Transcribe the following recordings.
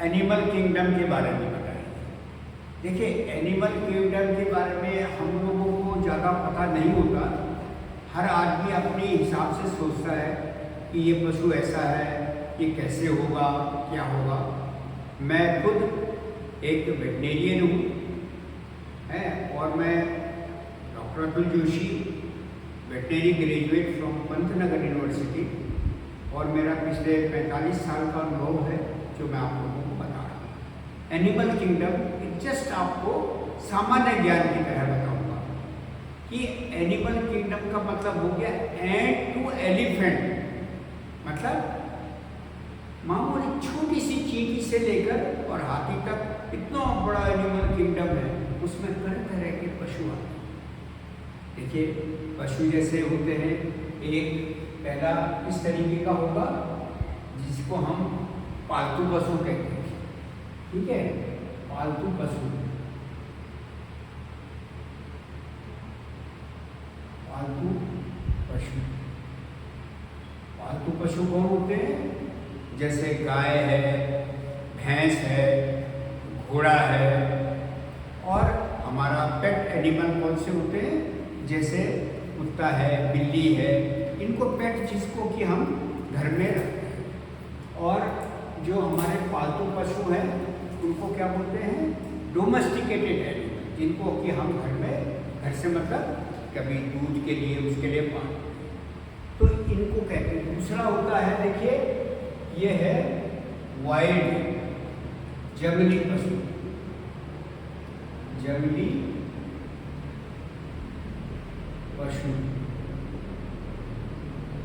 Animal kingdom के बारे में बताएं। देखिए, एनिमल किंगडम के बारे में हम लोगों को ज़्यादा पता नहीं होता। हर आदमी अपने हिसाब से सोचता है कि ये पशु ऐसा है, ये कैसे होगा, क्या होगा। मैं खुद एक वेटनेरियन हूँ और मैं doctor Atul Joshi, veterinary graduate from Pantnagar university, और मेरा पिछले 45 साल का अनुभव है जो मैं आप लोगों को बता रहा हूँ। एनिमल किंगडम जस्ट आपको सामान्य ज्ञान की तरह बताऊंगा कि एनिमल किंगडम का मतलब हो गया एंट टू एलिफेंट। मतलब मामूली छोटी सी चींटी से लेकर और हाथी तक इतना बड़ा एनिमल किंगडम है, उसमें तरह तरह के पशु आते हैं। देखिए, पशु जैसे होते हैं, एक पहला इस तरीके का होगा जिसको हम पालतू पशु कहते हैं। ठीक है, पालतू पशु। पालतू पशु, पालतू पशु कौन होते हैं? जैसे गाय है, भैंस है, घोड़ा है, और हमारा पेट एनिमल कौन से होते हैं? जैसे कुत्ता है, बिल्ली है, इनको पेट जिसको कि हम घर में रखते हैं। और जो हमारे पालतू पशु हैं उनको क्या बोलते हैं? डोमेस्टिकेटेड एनिमल, जिनको कि हम घर में, घर से मतलब कभी दूध के लिए, उसके लिए पालते हैं, तो इनको कहते हैं। दूसरा होता है, देखिए, ये है वाइल्ड, जंगली पशु। जंगली पशु,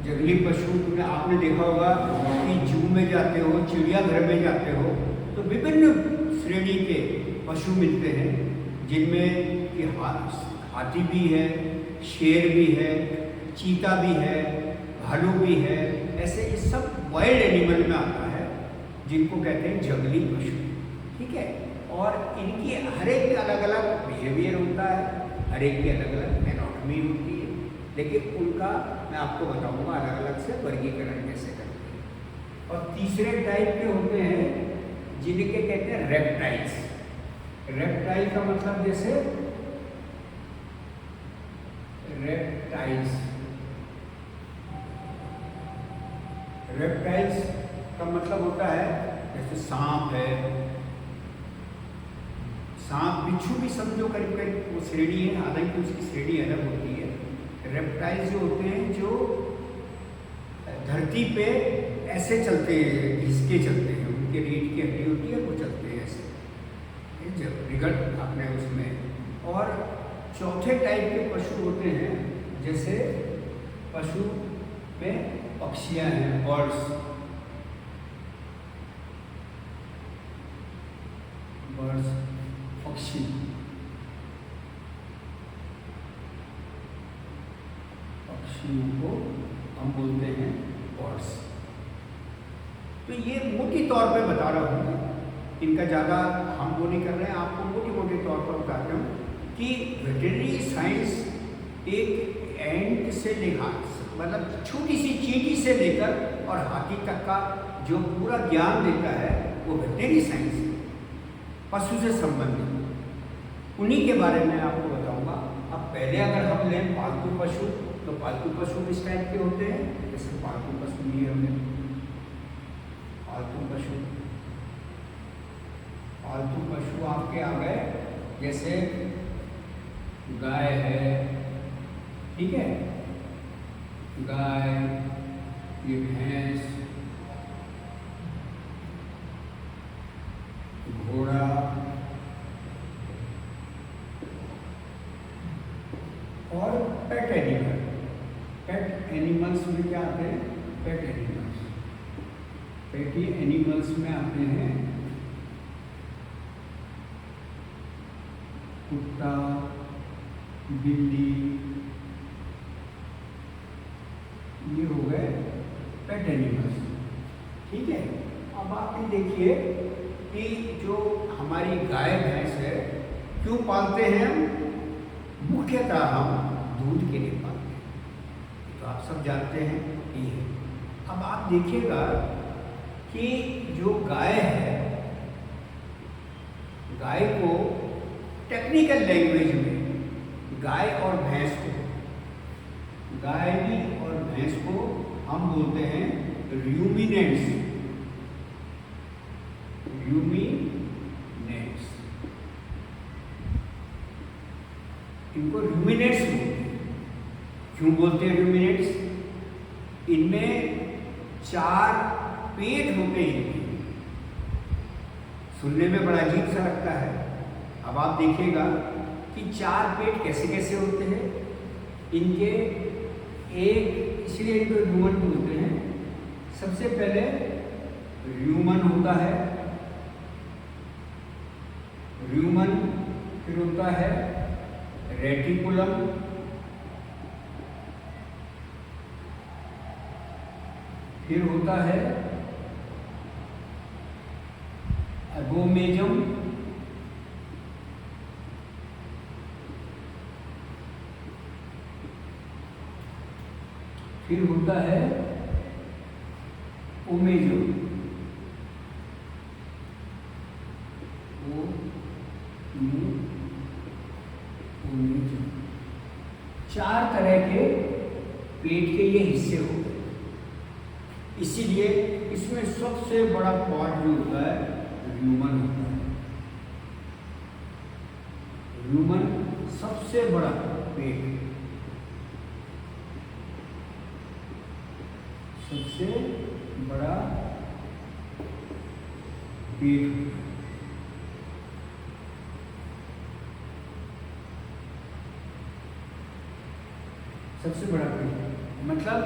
जंगली पशु में आपने देखा होगा कि जू में जाते हो, चिड़ियाघर में जाते हो, तो विभिन्न श्रेणी के पशु मिलते हैं, जिनमें कि हाथी भी है, शेर भी है, चीता भी है, भालू भी है। ऐसे ये सब वाइल्ड एनिमल में आता है, जिनको कहते हैं जंगली पशु। ठीक है, और इनकी हर एक अलग अलग बिहेवियर होता है, हर एक की अलग अलग एनाटॉमी होती है, लेकिन उनका मैं आपको बताऊंगा अलग अलग से वर्गीकरण कैसे करते हैं। और तीसरे टाइप के होते हैं जिनके कहते हैं रेप्टाइल्स। रेप्टाइल का मतलब जैसे रेप्टाइल्स, रेप्टाइल्स का मतलब होता है जैसे सांप है, सांप बिच्छू भी समझो करीब करीब वो श्रेणी है, हालांकि उसकी श्रेणी अलग होती है। रेप्टाइल्स जो होते हैं जो धरती पे ऐसे चलते हैं, घिसके चलते हैं, उनके रीढ़ की हड्डी होती है, वो चलते हैं ऐसे जब रिगट अपने उसमें। और चौथे टाइप के पशु होते हैं, जैसे पशु में पक्षियां हैं, बर्ड्स, बर्ड्स पक्षी, पक्षियों को हम बोलते हैं बर्ड्स। तो ये मोटी तौर पे बता रहा हूँ, इनका ज़्यादा हम वो नहीं कर रहे हैं, आपको मोटी मोटी तौर पर बताते हूँ कि वेटरनरी साइंस एक एंट से लेकर, मतलब छोटी सी चींटी से लेकर और हाथी तक का जो पूरा ज्ञान देता है वो वेटरनरी साइंस है, पशु से संबंधित। उन्हीं के बारे में आपको बताऊंगा। अब पहले अगर हम लें पालतू पशु, तो पालतू पशु किस टाइप के होते हैं? जैसे पालतू पशु लिए हमने, पालतू पशु, पालतू पशु आपके आ गए, जैसे गाय है, ठीक है, गाय, ये भैंस, घोड़ा, और पेट एनिमल। पेट एनिमल्स में क्या आते हैं? पेट एनिमल्स, पेटी एनिमल्स में आते हैं कुत्ता, बिल्ली, ये हो गए पेट एनिमल्स। ठीक है, अब आप ये देखिए कि जो हमारी गाय भैंस है, क्यों पालते हैं हम? मुख्यतः हम दूध के लिए पालते हैं, तो आप सब जानते हैं ये है। अब आप देखिएगा कि जो गाय है गाय को टेक्निकल लैंग्वेज में गाय और भैंस को हम बोलते हैं रूमिनेंट्स। इनको रूमिनेंट्स बोलते हैं। क्यों बोलते हैं रूमिनेंट्स? इनमें 4 पेट होते हैं। सुनने में बड़ा अजीब सा लगता है। अब आप देखिएगा कि 4 पेट कैसे कैसे होते हैं। इनके इसलिए इनको ह्यूमन बोलते हैं। सबसे पहले ह्यूमन होता है, फिर होता है रेटिकुलम, फिर होता है एगोमेजम, फिर होता है ओमेजम। ओमेजम 4 तरह के पेट के ये हिस्से होते हैं। इसीलिए इसमें सबसे बड़ा पार्ट जो होता है ह्यूमन होता है। ह्यूमन सबसे बड़ा पेट, सबसे बड़ा पेट। सबसे बड़ा पेट मतलब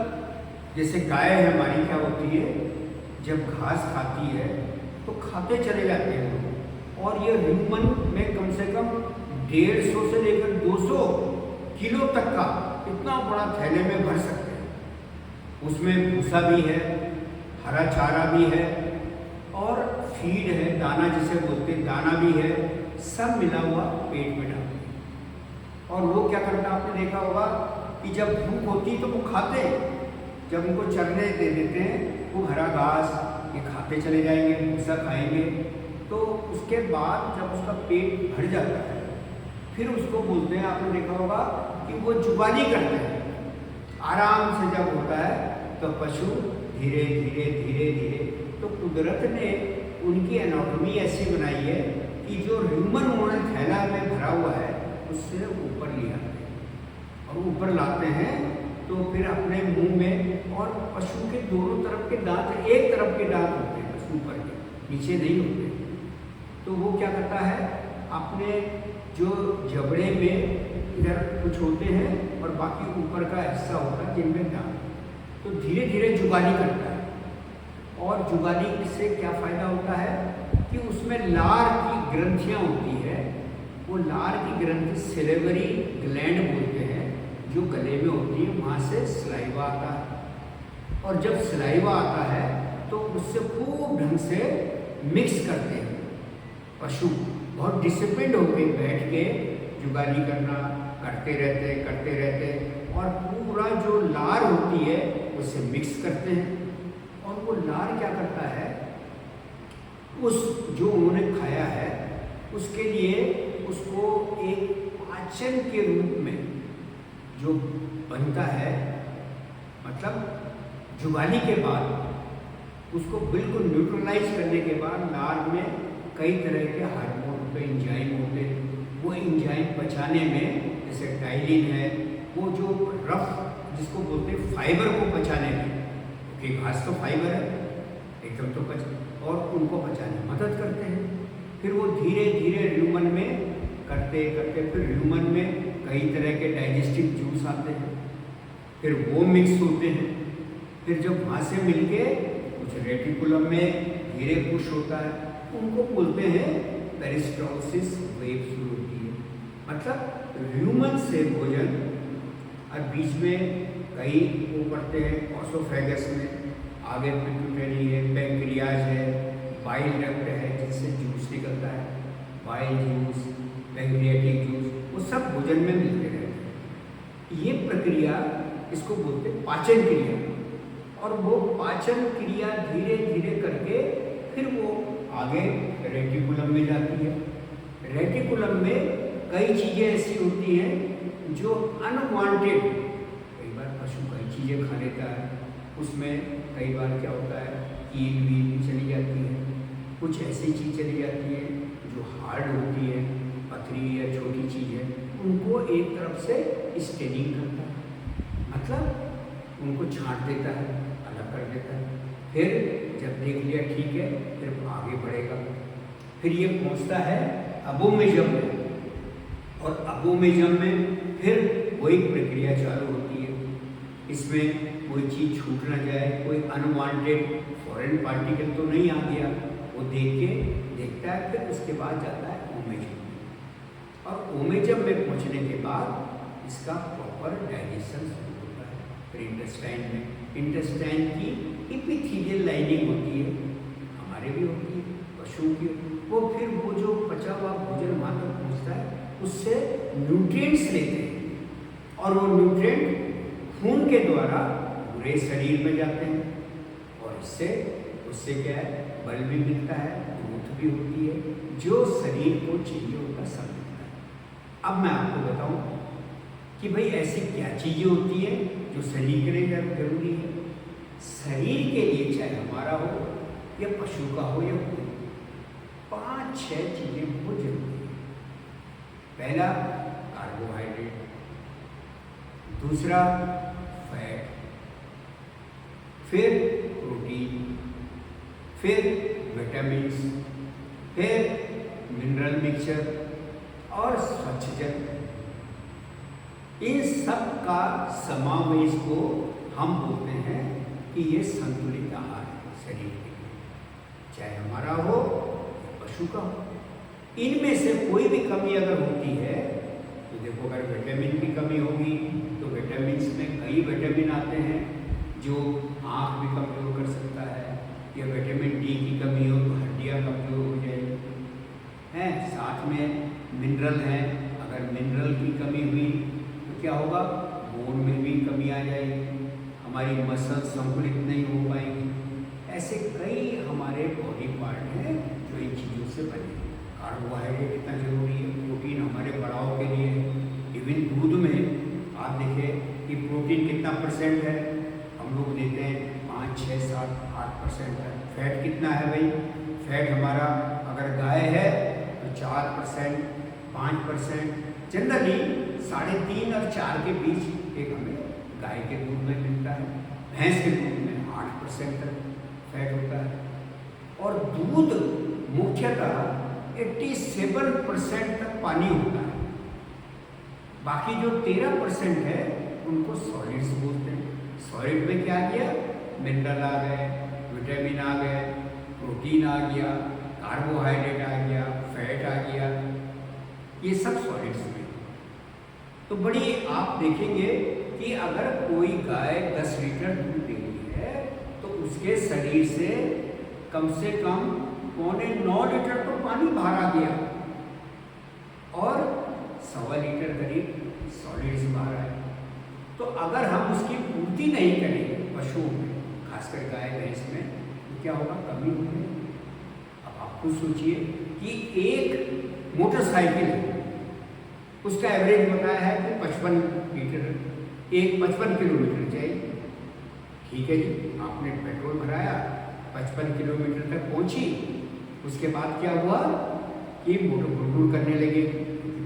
जैसे गाय है हमारी, क्या होती है, जब घास खाती है तो खाते चले जाते हैं लोग। और ये ह्यूमन में कम से कम 150 से लेकर 200 किलो तक का इतना बड़ा थैले में भर सकते हैं। उसमें भूसा भी है, हरा चारा भी है और फीड है, दाना जिसे बोलते हैं, दाना भी है, सब मिला हुआ पेट में डालते हैं। और वो क्या करता है, आपने देखा होगा कि जब भूख होती तो वो खाते हैं। जब उनको चरने दे देते हैं वो हरा घास ये खाते चले जाएंगे, भूसा खाएंगे। तो उसके बाद जब उसका पेट भर जाता है फिर उसको बोलते हैं, आपने देखा होगा कि वो जुबानी करते हैं। आराम से जब होता है तो पशु धीरे धीरे धीरे धीरे, तो कुदरत ने उनकी एनाटॉमी ऐसी बनाई है कि जो ह्यूमन उन्होंने थैला में भरा हुआ है उससे ऊपर ले आते हैं। और ऊपर लाते हैं तो फिर अपने मुंह में, और पशु के दोनों तरफ के दांत, एक तरफ के दांत होते हैं बस ऊपर के, नीचे नहीं होते। तो वो क्या करता है, अपने जो जबड़े में इधर कुछ होते हैं और बाकी ऊपर का हिस्सा होता है जिनमें दांत, तो धीरे धीरे जुगाली करता है। और जुगाली से क्या फ़ायदा होता है कि उसमें लार की ग्रंथियाँ होती है। वो लार की ग्रंथि सिलेवरी ग्लैंड बोलते हैं, जो गले में होती है, वहाँ से सलाइवा आता है। और जब सलाइवा आता है तो उससे खूब ढंग से मिक्स करते हैं। पशु बहुत डिसिप्लिन होकर बैठ के जुगाली करते रहते और पूरा जो लार होती है उससे मिक्स करते हैं। और वो लार क्या करता है, उस जो उन्होंने खाया है उसके लिए उसको एक पाचन के रूप में जो बनता है, मतलब जुगाली के बाद उसको बिल्कुल न्यूट्रलाइज करने के बाद लार में कई तरह के हार्मोन होते हैं, एंजाइम होते हैं। वो एंजाइम पचाने में, जैसे टाइलिन है, वो जो रफ जिसको बोलते हैं फाइबर को पचाने में, क्योंकि घास तो फाइबर है एकदम तो और उनको पचाने में मदद करते हैं। फिर वो धीरे धीरे ह्यूमन में करते फिर ह्यूमन में कई तरह के डाइजेस्टिव जूस आते हैं, फिर वो मिक्स होते हैं। फिर जब वहाँ से मिलके कुछ रेटिकुलम में धीरे पुश होता है, उनको बोलते हैं पेरिस्टॉलसिस वेव शुरू होती है। मतलब ह्यूमन से भोजन, और बीच में कई वो करते हैं ऑसोफेगस में, आगे पिट्यूटरी है, पैंक्रियाज है, बाइल डक्ट है जिससे जूस निकलता है, बाइल जूस, पैंक्रियाटिक जूस, वो सब भोजन में मिलते रहते हैं। ये प्रक्रिया इसको बोलते हैं पाचन क्रिया। और वो पाचन क्रिया धीरे धीरे करके फिर वो आगे रेटिकुलम में जाती है। रेटिकुलम में कई चीज़ें ऐसी होती हैं जो अनवांटेड, कई बार पशु कई चीज़ें खा लेता है, उसमें कई बार क्या होता है कील वील चली जाती है, कुछ ऐसी चीज़ चली जाती है जो हार्ड होती है, पथरी या छोटी चीज़ है, उनको एक तरफ से स्टेनिंग करता है, मतलब उनको छांट देता है, अलग कर देता है। फिर जब देख लिया ठीक है, फिर आगे बढ़ेगा। फिर ये पहुंचता है अबोमेजम में, और अबोमेजम में फिर वही प्रक्रिया चालू होती है। इसमें कोई चीज़ छूट ना जाए, कोई अनवांटेड फॉरेन पार्टिकल तो नहीं आ गया, वो देखता है, फिर उसके बाद जाता है ओमेजम में। और ओमेजम में पहुंचने के बाद इसका प्रॉपर डाइजेशन शुरू होता है। फिर इंटेस्टाइन में, इंटेस्टाइन की इपिथीलियल लाइनिंग होती है, हमारे भी होती है, पशुओं की, वो फिर वो जो पचा हुआ भोजन वहाँ तक पहुँचता है, उससे न्यूट्रिएंट्स लेते हैं, और वो न्यूट्रिएंट खून के द्वारा पूरे शरीर में जाते हैं, और उससे क्या है, बल भी मिलता है, ग्रोथ भी होती है, जो शरीर को चाहिए होगा सब मिलता है। अब मैं आपको बताऊं कि भाई ऐसी क्या चीज़ें होती है जो शरीर के लिए जरूरी है। शरीर के लिए, चाहे हमारा हो या पशु का हो या कोई, 5-6 चीज़ें बहुत जरूरी है। पहला कार्बोहाइड्रेट, दूसरा फैट, फिर प्रोटीन, फिर विटामिन्स, फिर मिनरल मिक्सचर और स्वच्छ जल। इन सब का समावेश को हम बोलते हैं कि ये संतुलित आहार है शरीर के लिए, चाहे हमारा हो या पशु का हो। इनमें से कोई भी कमी अगर होती है तो देखो, अगर विटामिन की कमी होगी तो विटामिन्स में कई विटामिन आते हैं जो आँख भी कमज़ोर कर सकता है, या विटामिन डी की कमी हो तो हड्डियाँ कमज़ोर हो जाएगी हैं। साथ में मिनरल हैं, अगर मिनरल की कमी हुई तो क्या होगा, बोन में भी कमी आ जाएगी, हमारी मसल संतुलित नहीं हो पाएंगी। ऐसे कई हमारे बॉडी पार्ट हैं जो इन चीज़ों से बने। कार्बोहाइड्रेट इतना जरूरी है, प्रोटीन हमारे बढ़ाव के लिए। इवन दूध में आप देखें कि प्रोटीन कितना परसेंट है, हम लोग देते हैं 5, 6, 7, 8% है। फैट कितना है भाई, फैट हमारा अगर गाय है तो 4%, 5%, जनरली 3.5 और 4 के बीच एक हमें गाय के दूध में मिलता है। भैंस के दूध में 8% तक फैट होता है, और दूध मुख्यतः 87% तक पानी होता है। बाकी जो 13% है उनको सॉलिड्स बोलते हैं। सॉलिड में क्या आ गया, मिनरल आ गए, विटामिन आ गए, प्रोटीन आ गया, कार्बोहाइड्रेट आ गया, फैट आ गया, ये सब सॉलिड्स में। तो बड़ी आप देखेंगे कि अगर कोई गाय 10 लीटर दूध दे रही है तो उसके शरीर से कम 9.25 लीटर तो पानी बाहर आ गया, और 1.25 लीटर करीब सॉलिड्स बाहर आए। तो अगर हम उसकी पूर्ति नहीं करेंगे पशुओं में, खासकर गाय भैंस में, तो क्या होगा, कमी होगी। अब आप खुद सोचिए कि एक मोटरसाइकिल है, उसका एवरेज बताया है कि 55 लीटर, 55 किलोमीटर चाहिए। ठीक है जी, आपने पेट्रोल भराया, 55 किलोमीटर तक पहुंची, उसके बाद क्या हुआ कि मोटर गुड़गुड़ करने लगे,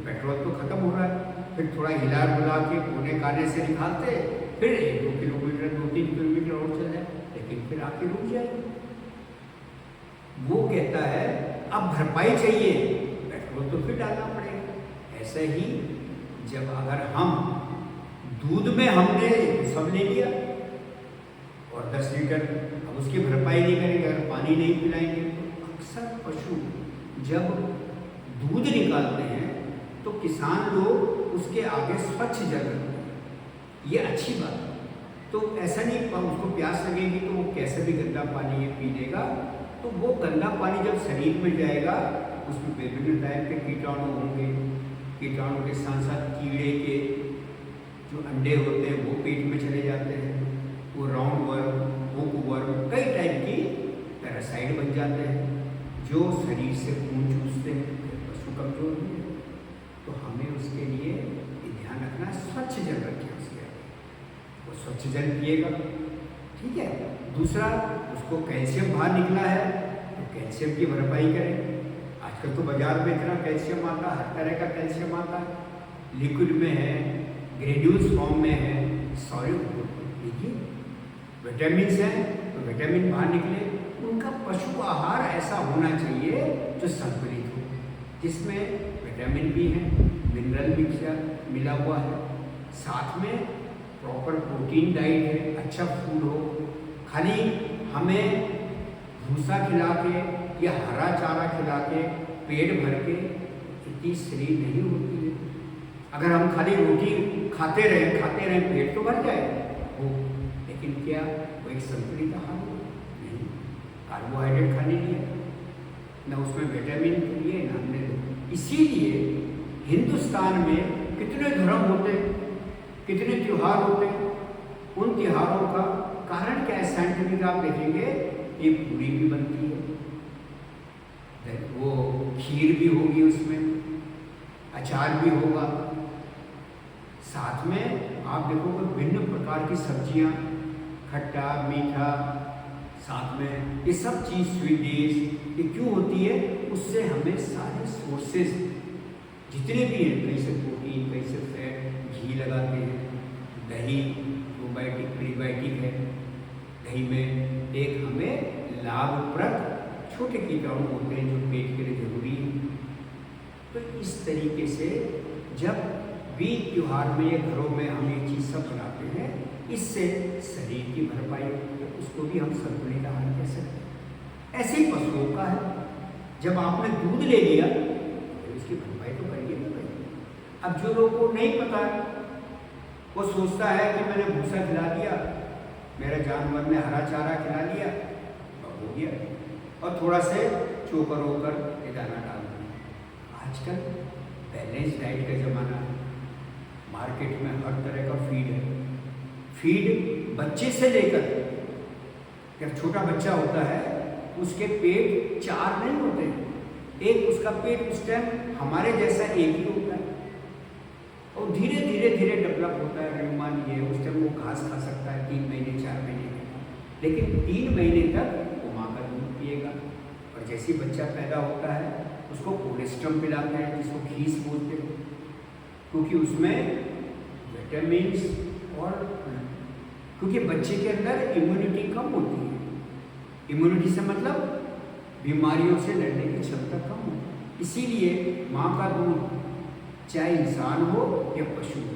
पेट्रोल तो खत्म हो रहा है। फिर थोड़ा हिला बुला के कोने काने से निकालते, फिर 1-2 किलोमीटर, 2-3 किलोमीटर और चल जाए, लेकिन फिर आके रुक जाए। वो कहता है अब भरपाई चाहिए, पेट्रोल तो फिर डालना पड़ेगा। ऐसे ही जब अगर हम दूध में हमने सब ले लिया और 10 लीटर, अब उसकी भरपाई नहीं करेंगे, अगर पानी नहीं पिलाएंगे, तो अक्सर पशु जब दूध निकालते हैं तो किसान लोग उसके आगे स्वच्छ जल रखते हैं, ये अच्छी बात है। तो ऐसा नहीं, पर उसको प्यास लगेगी तो वो कैसे भी गंदा पानी पी लेगा, तो वो गंदा पानी जब शरीर में जाएगा उसमें विभिन्न टाइप के कीटाणु होंगे, कीटाणु के साथ साथ कीड़े के जो अंडे होते हैं वो पेट में चले जाते हैं, वो राउंड वर्म, हुक वर्म, कई टाइप की पैरासाइट बन जाते हैं जो शरीर से खून चूसते हैं, पशु कमज़ोर भी है, तो हमें उसके लिए ये ध्यान रखना, स्वच्छ जल रखें उसके आगे, वो स्वच्छ जल पिएगा, ठीक है। दूसरा, उसको कैल्शियम बाहर निकला है तो कैल्शियम की भरपाई करें। आजकल तो बाजार में इतना कैल्शियम आता, हर तरह का कैल्शियम आता है, लिक्विड में है, ग्रेन्यूल्स फॉर्म में है, सॉल्यूबल। देखिए विटामिन हैं तो विटामिन बाहर निकले। उनका पशु आहार ऐसा होना चाहिए जो संतुलित हो, जिसमें विटामिन भी है, मिनरल भी मिला हुआ है, साथ में प्रॉपर प्रोटीन डाइट है, अच्छा फूड हो। खाली हमें भूसा खिला के या हरा चारा खिला के पेट भर के इतनी शरीर नहीं होती है। अगर हम खाली रोटी खाते रहें पेट तो भर जाए वो, लेकिन क्या वो एक संतुलित आहार हो? नहीं, कार्बोहाइड्रेट खाने लिए न उसमें विटामिन के लिए न हमने। इसीलिए हिंदुस्तान में कितने धर्म होते, कितने त्योहार होते, उन त्योहारों का कारण क्या है साइंटिफिक आप देखेंगे, ये पूरी भी बनती है, वो खीर भी होगी, उसमें अचार भी होगा, साथ में आप देखोगे भिन्न प्रकार की सब्जियां, खट्टा मीठा, साथ में ये सब चीज़ स्वीट डिश, ये क्यों होती है? उससे हमें सारे सोर्सेज जितने भी हैं, कहीं से प्रोटीन, कहीं से फैट, घी लगाते हैं, दही प्रोबायोटिक प्रीबायोटिक है, दही में एक हमें लाभप्रद छोटे कीटाणु होते हैं जो पेट के लिए जरूरी है। तो इस तरीके से जब भी त्योहार में या घरों में हम ये चीज़ सब बनाते हैं, इससे शरीर की भरपाई होती है, उसको भी हम संतुलित आहार कह सकते हैं। ऐसे ही पशुओं का है, जब आपने दूध ले लिया तो उसकी भरपाई तो करिए ना करिए। अब जो लोगों को नहीं पता है, वो सोचता है कि मैंने भूसा खिला दिया, मेरा जानवर ने हरा चारा खिला लिया, अब हो गया, और थोड़ा से चोकर होकर ये दाना डाल दिया। आजकल बैलेंस डाइट का ज़माना है, मार्केट में हर तरह का फीड है। फीड बच्चे से लेकर, जब छोटा बच्चा होता है उसके पेट 4 नहीं होते, एक उसका पेट उस टाइम हमारे जैसा एक ही होता है, और धीरे धीरे धीरे डेवलप होता है। ह्यूमन ये उस टाइम वो घास खा सकता है 3 महीने 4 महीने, लेकिन 3 महीने तक वो माँ का दूध पिएगा। और जैसे बच्चा पैदा होता है उसको कोलेस्ट्रम पिलाते हैं, जिसको खीस बोलते हैं, क्योंकि उसमें विटामिन्स और क्योंकि बच्चे के अंदर इम्यूनिटी कम होती है। इम्यूनिटी से मतलब बीमारियों से लड़ने की क्षमता कम होती है। इसीलिए माँ का दूध, चाहे इंसान हो या पशु हो,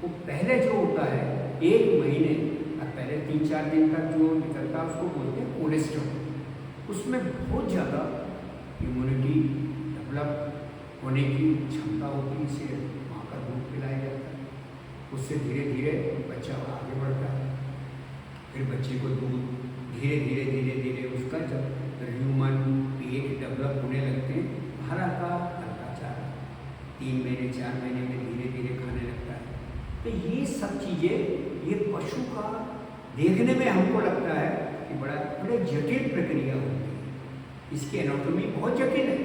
वो पहले जो होता है 1 महीने और पहले 3-4 दिन तक जो निकलता है उसको बोलते हैं कोलेस्ट्रॉल। उसमें बहुत ज़्यादा इम्यूनिटी डेवलप होने की क्षमता होती है, इसे माँ का दूध पिलाया जाता है। उससे धीरे धीरे बच्चा आगे बढ़ता है, फिर बच्चे को दूध धीरे धीरे धीरे धीरे उसका जब ह्यूमन पेट डेवलप होने लगते हैं, हल्का हल्का चारा 3 महीने 4 महीने में धीरे धीरे खाने लगता है। तो ये सब चीज़ें, ये पशु का देखने में हमको लगता है कि बड़े जटिल प्रक्रिया होती है, इसकी एनाटॉमी बहुत जटिल है।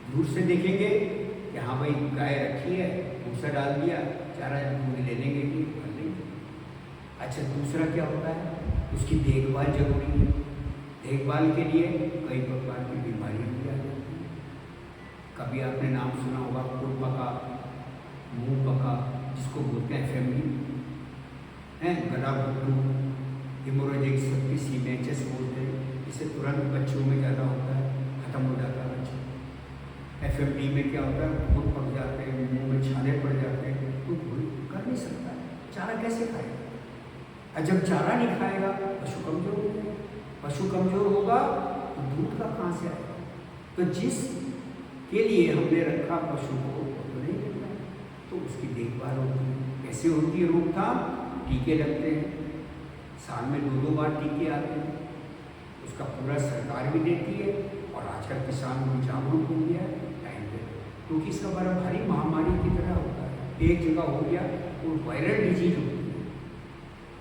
दूर से देखेंगे कि हाँ भाई गाय रखी है, भूसा डाल दिया, चारा दूध ले लेंगे कि भर लेंगे। अच्छा, दूसरा क्या होता है, उसकी देखभाल जरूरी है। देखभाल के लिए कई प्रकार की बीमारियाँ भी आ जाती हैं। कभी आपने नाम सुना होगा खुरपका, मुँह पका, जिसको बोलते हैं फैमिली हैं, गला घुटू, हेमोरेजिक सेप्टिसिमियासिस बोलते हैं, इसे तुरंत बच्चों में ज़्यादा होता है, खत्म हो जाता है बच्चा। FMD में क्या होता है, खुद पक जाते हैं, मुंह में छाले पड़ जाते हैं, तो कर नहीं सकता, चारा कैसे खाएगा? और जब चारा नहीं खाएगा पशु कमजोर हो जाएगा, पशु कमजोर होगा तो दूध का कहाँ से आएगा? तो जिस के लिए हमने रखा पशु को वो तो नहीं मिलता, तो उसकी देखभाल होती है। कैसे होती है रोकथाम? टीके लगते हैं, साल में 2-2 बार टीके आते हैं, उसका पूरा सरकार भी देती है, और आजकल किसान भी जागरूक हो गया है टाइम पे, क्योंकि इसका बड़ा भारी महामारी की तरह होता है। एक जगह हो गया वो वायरल डिजीज होती है,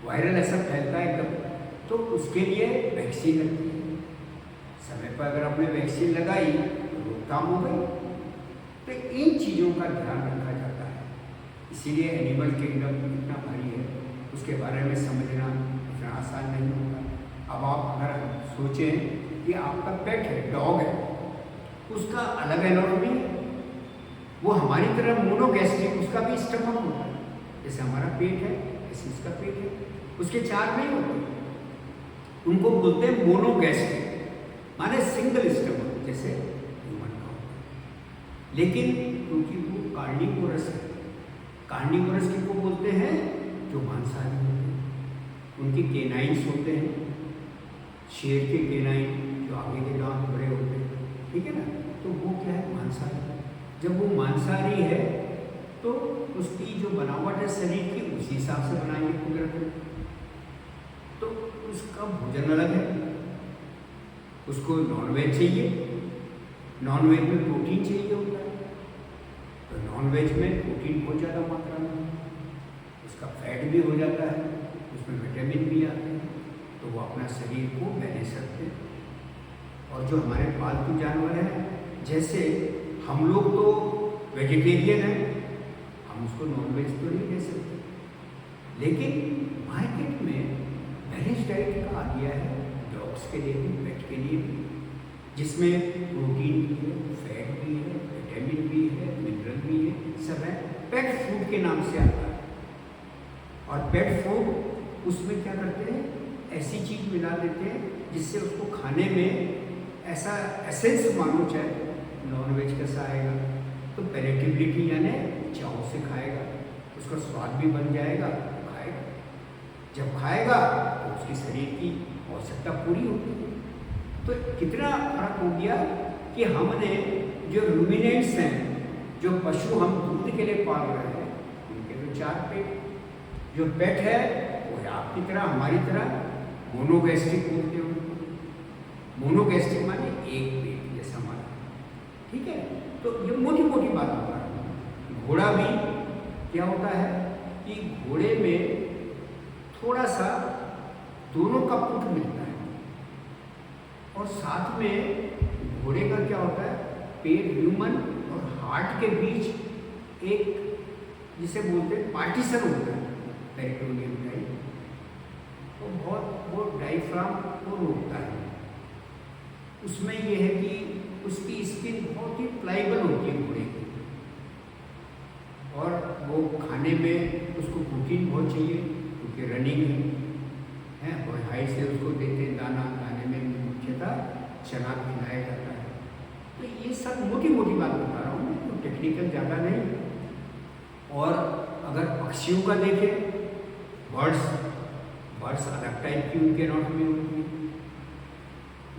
वायरल ऐसा फैलता है एकदम, तो उसके लिए वैक्सीन लगती है। समय पर अगर आपने वैक्सीन लगाई तो रोकथाम हो गई, तो इन चीज़ों का ध्यान रखा जाता है। इसीलिए एनिमल किंगडम इतना भारी है, उसके बारे में समझना इतना आसान नहीं होगा। अब आप अगर सोचें कि आपका पेट है, डॉग है, उसका अलग एनाटॉमी है, वो हमारी तरह मोनोगैस्ट्रिक, उसका भी स्टमक होता है, जैसे हमारा पेट है ऐसे उसका पेट है, उसके 4 नहीं होते, उनको बोलते हैं मोनोगैस्ट्रिक, माने सिंगल स्टमक जैसे ह्यूमन का होता है। लेकिन क्योंकि वो कार्निवोरस है, कार्निवोरस किसको बोलते हैं? जो मांसाहारी होते हैं, उनके केनाइन्स होते हैं, शेर के केनाइन जो आगे के दांत बड़े होते हैं, ठीक है ना, तो वो क्या है? मांसाहारी। जब वो मांसाहारी है तो उसकी जो बनावट है शरीर की उसी हिसाब से बनाई है कुदरत ने, तो उसका भोजन अलग है। उसको नॉनवेज चाहिए, नॉनवेज में प्रोटीन चाहिए होता है, तो नॉनवेज में प्रोटीन बहुत ज़्यादा मात्रा में, उसका फैट भी हो जाता है, उसमें विटामिन भी आते हैं, तो वो अपना शरीर को बैलेंस रखते हैं। और जो हमारे पालतू जानवर हैं, जैसे हम लोग तो वेजिटेरियन हैं, हम उसको नॉनवेज तो नहीं दे सकते, लेकिन मार्केट में बैलेंस डाइट का आ गया है डॉग्स के लिए भी, पेट के लिए भी, जिसमें प्रोटीन भी है, फैट भी है, विटामिन भी है, मिनरल भी है, सब है। पेट फूड के नाम से आता है। और पेट फूड उसमें क्या करते हैं? ऐसी चीज़ मिला देते हैं जिससे उसको खाने में ऐसा एसेंस मानो, चाहे नॉनवेज कैसा आएगा, तो पैलेटेबिलिटी यानी चाव से खाएगा, उसका स्वाद भी बन जाएगा, तो खाएगा। जब खाएगा तो उसकी शरीर की आवश्यकता पूरी होगी। तो कितना फर्क हो गया कि हमने जो रूमिनेंट्स हैं, जो पशु हम दूध के लिए पाल रहे हैं, उनके तो 4 पेट, जो पेट है वो आपकी तरह हमारी तरह मोनोगैस्ट्रिक बोलते हैं उनको। मोनोगैस्ट्रिक माने एक पेट जैसा हमारा, ठीक है। तो ये मोटी मोटी बात होता है। घोड़ा भी क्या होता है कि घोड़े में थोड़ा सा दोनों का पुट मिलता है, और साथ में घोड़े का क्या होता है? पेट, ह्यूमन और हार्ट के बीच एक जिसे बोलते हैं पार्टीशन होता है, पेरिटोनियम टाइप, तो बहुत वो डायफ्राम को रोकता है। उसमें यह है कि उसकी स्किन बहुत ही प्लाइबल होती है घोड़े की, और वो खाने में उसको प्रोटीन बहुत चाहिए क्योंकि रनिंग है, बहुत हाई से उसको देते हैं दाना, खाने में मुख्यतः चना खिलाया जाता है। तो ये सब मोटी मोटी बात बता रहा हूँ मैं, तो टेक्निकल ज़्यादा नहीं। और अगर पक्षियों का देखें, बर्ड्स अलग टाइप की उनके एनाटॉमी होती है।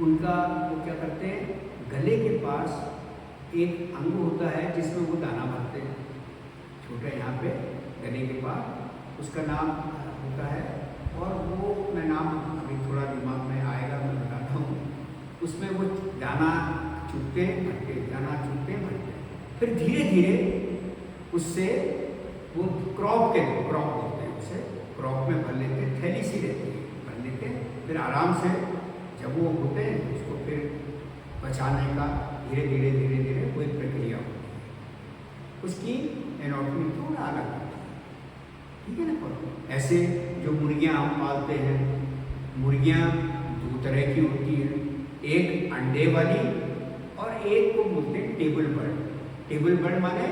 उनका वो क्या करते हैं? गले के पास एक अंग होता है जिसमें वो दाना भरते हैं, छोटा यहाँ पे गले के पास, उसका नाम होता है, और वो मैं नाम अभी थोड़ा दिमाग में आएगा, मैं बताता हूँ। उसमें वो दाना चुगते भरते, दाना चुगते भरते, फिर धीरे धीरे उससे वो क्रॉप बोलते हैं, उसे क्रॉप में भर लेते, थैली सी रहती है, भर लेते, फिर आराम से जब वो होते हैं उसको फिर बचाने का धीरे धीरे कोई प्रक्रिया होती है। उसकी एनाटॉमी थोड़ा अलग होती है, ठीक है ना। ऐसे जो मुर्गियाँ हम पालते हैं, मुर्गियाँ 2 तरह की होती हैं, एक अंडे वाली और एक को बोलते हैं टेबल बर्ड। टेबल बर्ड माने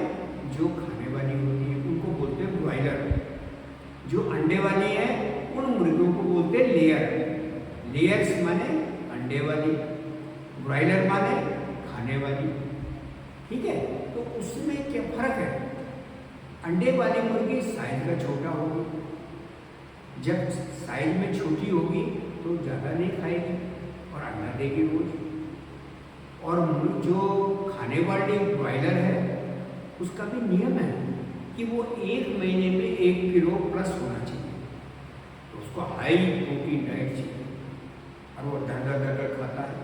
जो खाने वाली होती है, उनको बोलते हैं ब्रॉयलर। जो अंडे वाली है उन मुर्गियों को बोलते हैं लेयर। लेयर्स माने अंडे वाली, ब्रॉयलर माने खाने वाली, ठीक है। तो उसमें क्या फर्क है? अंडे वाली मुर्गी साइज का छोटा होगी, जब साइज में छोटी होगी तो ज़्यादा नहीं खाएगी और अंडा देगी रोज। और जो खाने वाली ब्रॉयलर है उसका भी नियम है कि वो 1 महीने में 1 किलो प्लस होना चाहिए, तो उसको हाई प्रोटीन डाइट चाहिए, और वो दर खाता है,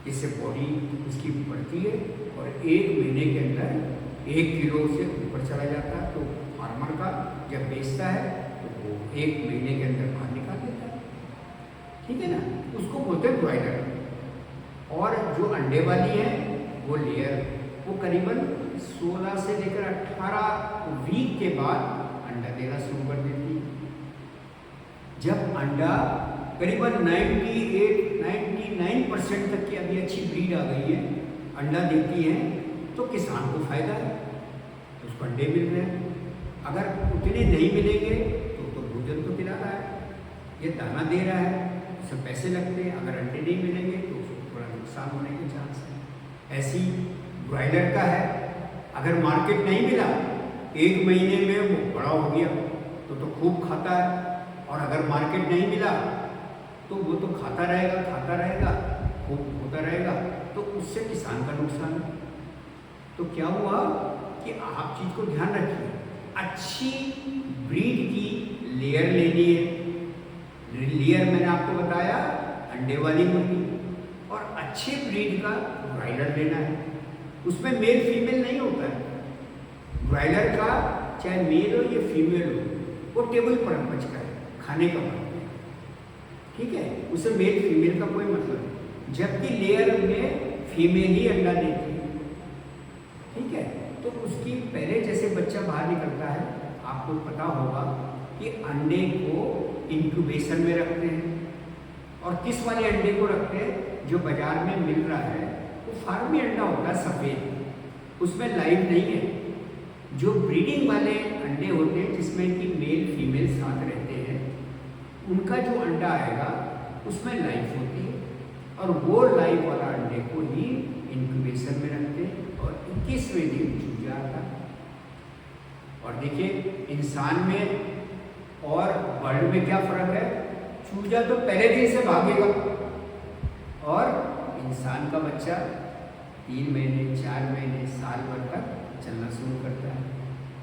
इससे बॉडी उसकी बढ़ती है, और 1 महीने के अंदर 1 किलो से ऊपर चला जाता है। तो फार्मर का जब बेचता है तो वो 1 महीने के अंदर बाहर निकाल देता है, ठीक है ना। उसको बोलते हैं ब्रॉयलर। और जो अंडे वाली है वो लेयर, वो करीबन 16 से लेकर 18 वीक के बाद अंडा देना शुरू कर देती है। जब अंडा करीबन 99% तक की अभी अच्छी ब्रीड आ गई है, अंडा देती है, तो किसान को फायदा है, उसको अंडे मिल रहे हैं। अगर उतने नहीं मिलेंगे तो भोजन तो खिला रहा है, ये दाना दे रहा है, उससे पैसे लगते हैं। अगर अंडे नहीं मिलेंगे तो उसको थोड़ा नुकसान होने के चांस है। ऐसी ब्रॉयलर का है, अगर मार्केट नहीं मिला, 1 महीने में वो बड़ा हो गया तो खूब खाता है, और अगर मार्केट नहीं मिला तो वो तो खाता रहेगा, खूब होता रहेगा, तो उससे किसान का नुकसान है। तो क्या हुआ कि आप चीज़ को ध्यान रखिए, अच्छी ब्रीड की लेयर लेनी है। लेयर मैंने आपको बताया अंडे वाली मुर्गी, और अच्छे ब्रीड का ब्रॉयलर लेना है। उसमें मेल फीमेल नहीं होता है। ब्रॉयलर का चाहे मेल हो या फीमेल हो, वो टेबल पर बचता है, खाने का मतलब है, ठीक है, उसे मेल फीमेल का कोई मतलब नहीं। जबकि लेयर में फीमेल ही अंडा देती है, ठीक है। तो उसकी पहले जैसे बच्चा बाहर निकलता है, आपको पता होगा कि अंडे को इंक्यूबेशन में रखते हैं, और किस वाले अंडे को रखते हैं, जो बाजार में मिल रहा है वो फार्मी अंडा होता है, सफ़ेद, उसमें लाइव नहीं है। जो ब्रीडिंग वाले अंडे होते हैं जिसमें कि मेल फीमेल साथ रहते हैं, उनका जो अंडा आएगा उसमें लाइफ होती है, और वो लाइफ वाला अंडे को ही इंक्यूबेशन में रखते हैं, और 21वें दिन चूजा आता है। और देखिए इंसान में और बर्ड में क्या फ़र्क है, चूजा तो पहले दिन से भागेगा, और इंसान का बच्चा 3 महीने 4 महीने साल भर तक चलना शुरू करता है।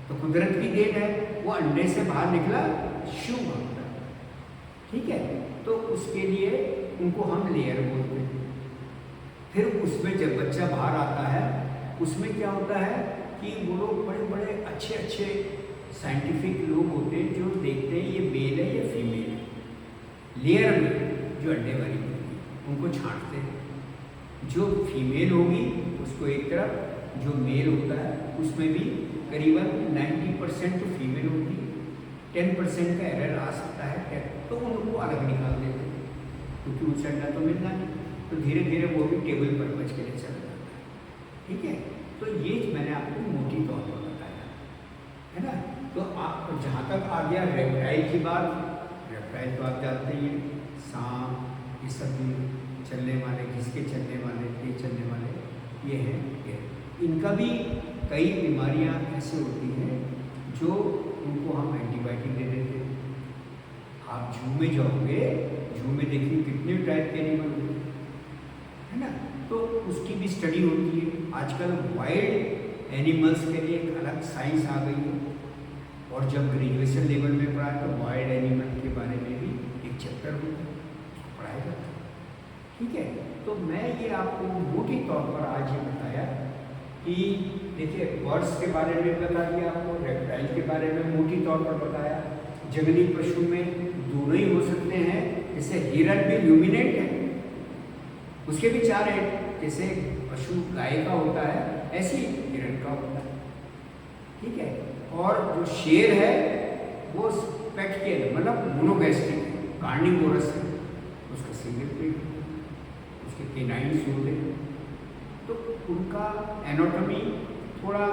तो कुदरत की देन है, वो अंडे से बाहर निकला शू भागता है, ठीक है। तो उसके लिए उनको हम लेयर बोलते हैं। फिर उसमें जब बच्चा बाहर आता है, उसमें क्या होता है कि वो लोग बड़े बड़े अच्छे साइंटिफिक लोग होते हैं जो देखते हैं ये मेल है या फीमेल है। लेयर में जो अंडे वाली होगी उनको छांटते हैं, जो फीमेल होगी उसको एक तरफ, जो मेल होता है उसमें भी करीबन 90% तो फीमेल होती है, 10% का एरर आ सकता है, तो उनको अलग निकाल देते हैं, क्योंकि उसे अंडा तो मिलना नहीं। तो धीरे धीरे वो भी टेबल पर बच के लिए चल जाता है, ठीक है। तो ये मैंने आपको मोटी तौर पर बताया है ना। तो आप जहाँ तक आ गया रेप्टाइल की बात, रेप्टाइल तो आप जानते ही हैं, सांप, ये सब भी चलने वाले, घिसके चलने वाले, तेज चलने वाले, ये हैं। इनका भी कई बीमारियां ऐसे होती हैं जो उनको हम एंटीबायोटिक दे देते हैं। आप जू में जाओगे, जू में देखिए कितने टाइप के एनिमल होते हैं, है ना। तो उसकी भी स्टडी होती है। आजकल वाइल्ड एनिमल्स के लिए एक अलग साइंस आ गई है, और जब ग्रेजुएशन लेवल में पढ़ा तो वाइल्ड एनिमल के बारे में भी एक चैप्टर होता है, पढ़ाया जाता है, ठीक है। तो मैं ये आपको मोटी तौर पर आज ये बताया कि देखिए बर्ड्स के बारे में बता दिया आपको, रेप्टाइल के बारे में मोटी तौर पर बताया। जंगली पशु में दोनों ही हो सकते हैं, जैसे हिरन भी ल्यूमिनेट है, उसके भी 4 हैं, जैसे पशु गाय का होता है ऐसे ही हिरन का होता है, ठीक है। और जो शेर है वो पेट के मतलब मोनोगैस्ट्रिक है, कार्निवोरस है, उसका सिंगल पेट, उसके केनाइन्स होते हैं, तो उनका एनाटॉमी थोड़ा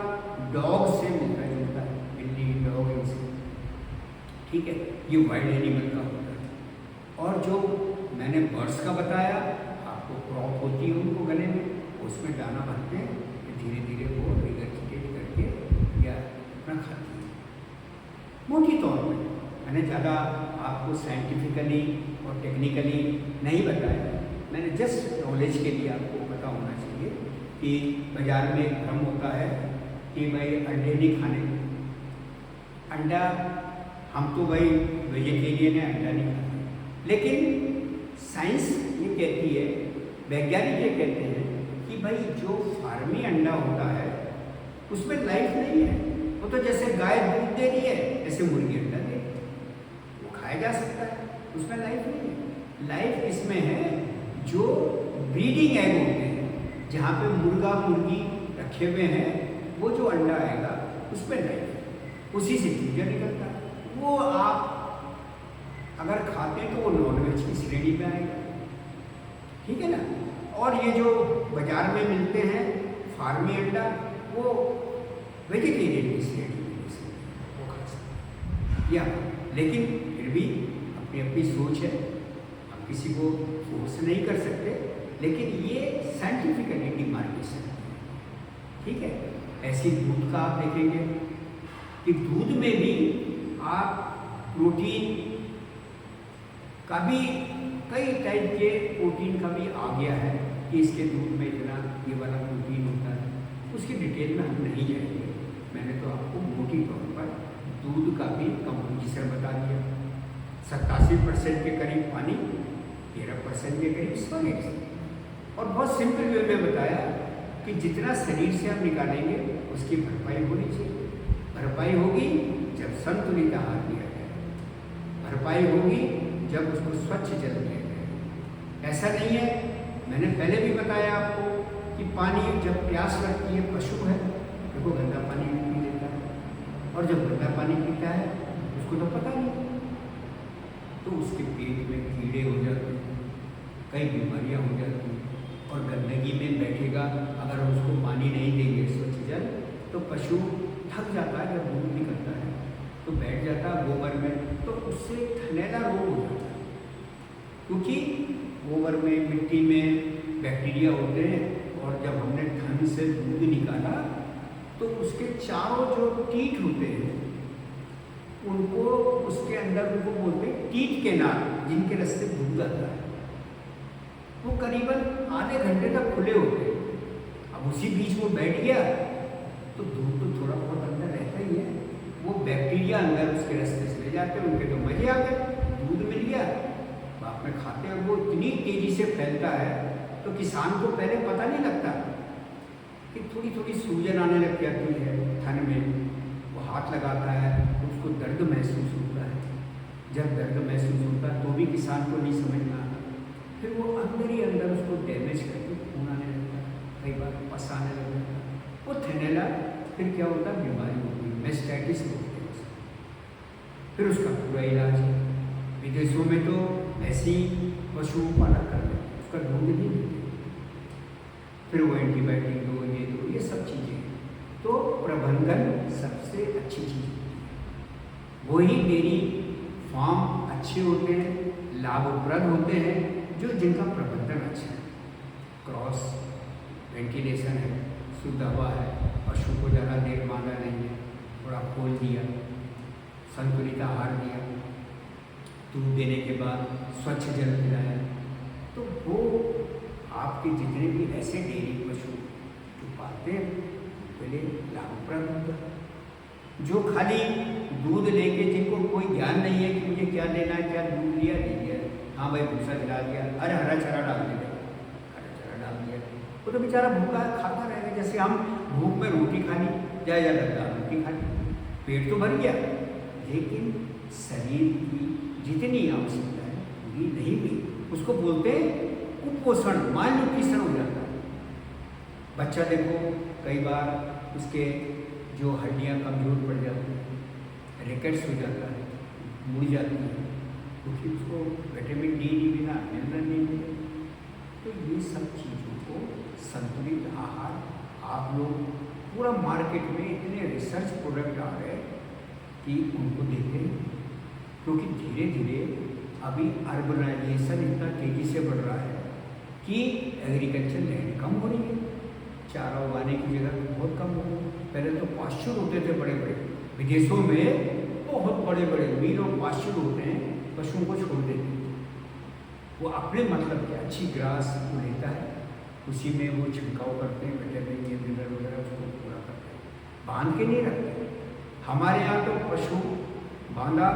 डॉग से मिलता जुलता है, बिल्ली डॉग इनसे, ठीक है। ये वाइल्ड एनिमल का होता है। और जो मैंने बर्ड्स का बताया आपको, क्रॉप होती है उनको गले में, उसमें दाना भरते हैं, धीरे धीरे वो रिगर्जिटेट करके या अपना खाती है। मोटी तौर पर मैंने ज़्यादा आपको साइंटिफिकली और टेक्निकली नहीं बताया, मैंने जस्ट नॉलेज के लिए आपको पता होना चाहिए कि बाज़ार में एक भ्रम होता है कि भाई अंडे नहीं खाने, अंडा हम तो भाई वेजिटेरियन है, अंडा नहीं खाते। लेकिन साइंस ये कहती है, वैज्ञानिक ये कहते हैं कि भाई जो फार्मी अंडा होता है उसमें लाइफ नहीं है, वो तो जैसे गाय दूध दे रही है ऐसे मुर्गी अंडा दे रही है, वो खाया जा सकता है, उसमें लाइफ नहीं है। लाइफ इसमें है जो ब्रीडिंग एग होते हैं, जहाँ पे मुर्गा मुर्गी रखे हुए हैं, वो जो अंडा आएगा उसमें नहीं, उसी से चूजा निकलता है। वो आप अगर खाते हैं तो वो नॉनवेज की श्रेणी में आएगा, ठीक है ना। और ये जो बाजार में मिलते हैं फार्मी अंडा, वो वेजिटेरियन की श्रेणी में वो खा सकते या, लेकिन फिर भी अपनी अपनी सोच है, हम किसी को फोर्स नहीं कर सकते, लेकिन ये साइंटिफिकली डिमार्केशन है, ठीक है। ऐसी दूध का आप देखेंगे कि दूध में भी आप प्रोटीन का भी कई टाइप के प्रोटीन का भी आ गया है कि इसके दूध में इतना ये वाला प्रोटीन होता है, उसकी डिटेल में हम नहीं जाएंगे। मैंने तो आपको मोटी तौर पर दूध का भी कंपोजिशन बता दिया। 87% के करीब पानी, 13% के करीब सॉलिड्स, और बहुत सिंपल वे में बताया कि जितना शरीर से हम निकालेंगे उसकी भरपाई होनी चाहिए। भरपाई होगी जब संतुलित आहार दिया जाए, भरपाई होगी जब उसको स्वच्छ जल दिया जाए। ऐसा नहीं है, मैंने पहले भी बताया आपको कि पानी जब प्यास लगती है, पशु है देखो गंदा पानी पी लेता है, और जब गंदा पानी पीता है उसको तो पता नहीं, तो उसके पेट में कीड़े हो जाते हैं, कई बीमारियां हो जाती हैं। और गंदगी में बैठेगा, अगर उसको पानी नहीं देंगे स्वच्छ जल, तो पशु थक जाता है, जब दूध निकलता है तो बैठ जाता है गोबर में, तो उससे थनैला रोग हो जाता है, क्योंकि गोबर में मिट्टी में बैक्टीरिया होते हैं, और जब हमने थन से दूध निकाला तो उसके चारों जो टीट होते हैं उनको, उसके अंदर उनको बोलते हैं टीट के नाल, जिनके रास्ते दूध आता है, वो करीबन आधे घंटे तक खुले होते हैं। अब उसी बीच वो बैठ गया तो दूध तो थोड़ा बहुत अंदर रहता ही है, वो बैक्टीरिया अंदर उसके रास्ते से ले जाते हैं, उनके तो मजे आ गए, दूध मिल गया, बाप में खाते हैं। वो इतनी तेजी से फैलता है तो किसान को पहले पता नहीं लगता कि थोड़ी थोड़ी सूजन आने लग जाती है थन में, वो हाथ लगाता है तो उसको दर्द महसूस होता है। जब दर्द महसूस होता है तो भी किसान को नहीं समझ में आता, फिर वो अंदर ही अंदर उसको डैमेज करके खून आने लगता है, कई बार पस आने लगता है, वो थनैला, फिर क्या होता है, बीमारी होती है, मेस्टाइटिस होती है, फिर उसका पूरा इलाज है। विदेशों में तो ऐसी पशु पालन कर लेते, उसका दूध नहीं देते, फिर वो एंटीबायोटिक दो, ये दो, ये सब चीज़ें। तो प्रबंधन सबसे अच्छी चीज़ होती है, वही डेयरी फार्म अच्छे होते हैं, लाभप्रद होते हैं, जो जिनका प्रबंधन अच्छा है, क्रॉस वेंटिलेशन है, शुद्ध हवा है, पशु को ज़्यादा देर बांधा नहीं है, थोड़ा खोल दिया, संतुलित आहार दिया, दूध देने के बाद स्वच्छ जल पिलाया, तो वो आपके जितने भी ऐसे डेयरी पशु जो पालते हैं उसके लिए लाभप्रद होता है। जो खाली दूध लेके, जिनको कोई ज्ञान नहीं है कि मुझे क्या देना है, क्या दूध लिया नहीं दिया, हाँ भाई भूसा खिला दिया, अरे हरा चारा डाल दिया, हरा चारा डाल दिया, वो तो बेचारा भूखा खाता रहेगा। जैसे हम भूख में रोटी खानी, या रोटी खानी, पेट तो भर गया, लेकिन शरीर की जितनी आवश्यकता है पूरी नहीं हुई, उसको बोलते हैं कुपोषण, माल न्यूट्रिशन हो जाता है। बच्चा देखो कई बार उसके जो हड्डियाँ कमजोर पड़ जाती हैं, रिकेट्स हो जाता है, मुड़ जाती है, क्योंकि उसको विटामिन डी नहीं मिला, मिनरल नहीं मिला। तो ये सब चीज़ों को संतुलित आहार, आप लोग पूरा मार्केट में इतने रिसर्च प्रोडक्ट आ रहे हैं कि उनको देखें, क्योंकि धीरे धीरे अभी अर्बनाइजेशन इतना तेज़ी से बढ़ रहा है कि एग्रीकल्चर लैंड कम हो रही है, चारा उगाने की जगह बहुत कम हो रही है। पहले तो पास्चर होते थे बड़े बड़े, विदेशों में बहुत बड़े बड़े मील और पास्चर होते हैं, पशुओं को छोड़ देते हैं, वो अपने मतलब के अच्छी ग्रास को लेता है, उसी में वो छिड़काव करते हैं, विटामिन ये मिनरल वगैरह उसको पूरा करते हैं, बांध के नहीं रखते। हमारे यहाँ तो पशु बांधा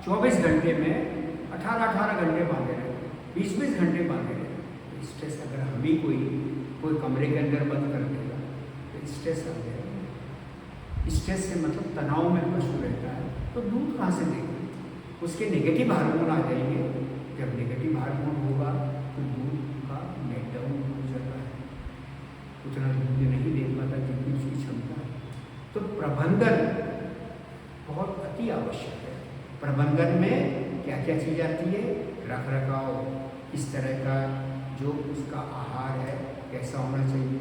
24 घंटे में 18 घंटे बांधे रहे, 20 घंटे बांधे रहे। स्ट्रेस अगर हम ही कोई कमरे के अंदर बंद कर देगा तो स्ट्रेस आ जाएगा। स्ट्रेस से मतलब तनाव में पशु रहता है, तो दूध कहाँ से देगा, उसके नेगेटिव हार्मोन आ जाएंगे। जब नेगेटिव हार्मोन होगा तो दूध का मेल्टडाउन हो जाता है, उतना दूध नहीं दे पाता तो प्रबंधन बहुत अति आवश्यक है। प्रबंधन में क्या क्या चीज़ आती है? रख रखाव, इस तरह का जो उसका आहार है कैसा होना चाहिए,